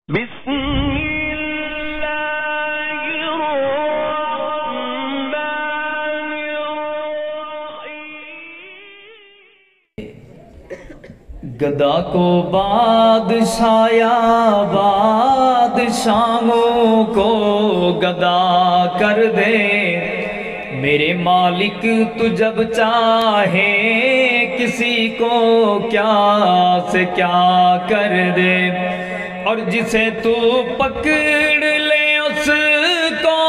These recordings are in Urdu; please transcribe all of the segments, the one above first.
بسم اللہ الرحمن الرحیم۔ گدا کو بادشاہ بادشاہوں کو گدا کر دے، میرے مالک تو جب چاہے کسی کو کیا سے کیا کر دے، اور جسے تو پکڑ لے اس کو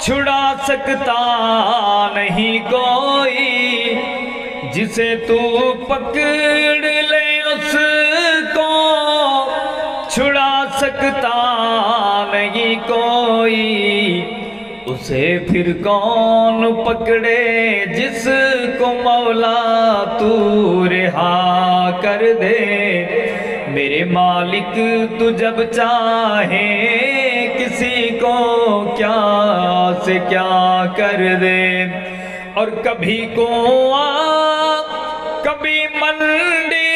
چھڑا سکتا نہیں کوئی، جسے تو پکڑ لے اس کو چھڑا سکتا نہیں کوئی، اسے پھر کون پکڑے جس کو مولا تو رہا کر دے، میرے مالک تو جب چاہے کسی کو کیا سے کیا کر دے، اور کبھی کنواں کبھی منڈی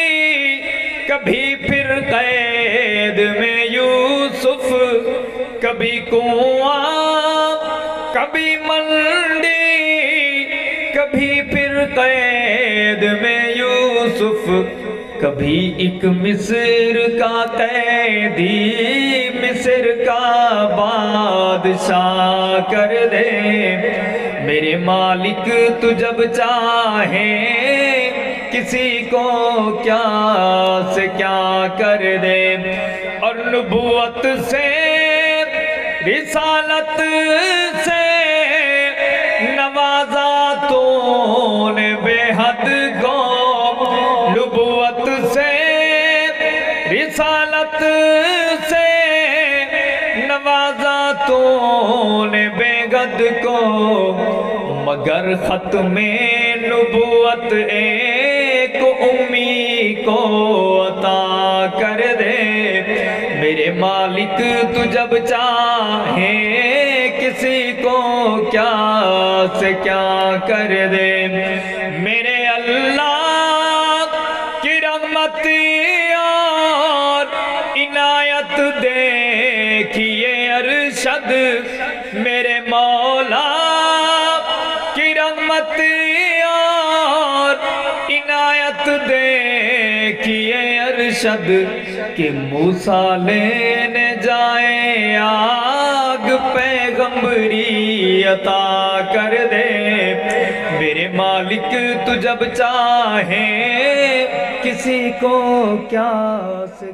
کبھی پھر قید میں یوسف، کبھی کنواں کبھی منڈی کبھی پھر قید میں یوسف، کبھی ایک مصر کا قیدی مصر کا بادشاہ کر دے، میرے مالک تو جب چاہے کسی کو کیا سے کیا کر دے، اور نبوت سے رسالت سے نوازا تو نے بے حد کو، نبوت سے رسالت سے نوازا تو نے بے حد کو، مگر ختم نبوت ایک امی کو عطا کر دے، میرے مالک تو جب چاہے کسی کو کیا سے کیا کر دے، میرے اللہ کی رحمت اور عنایت دیکھیے ارشد، میرے مولا کی رحمت اور عنایت دیکھیے ارشد، کہ موسیٰ لینے جائے آگ پیغمبری عطا کر دے، میرے مالک تو جب چاہے کسی کو کیا سے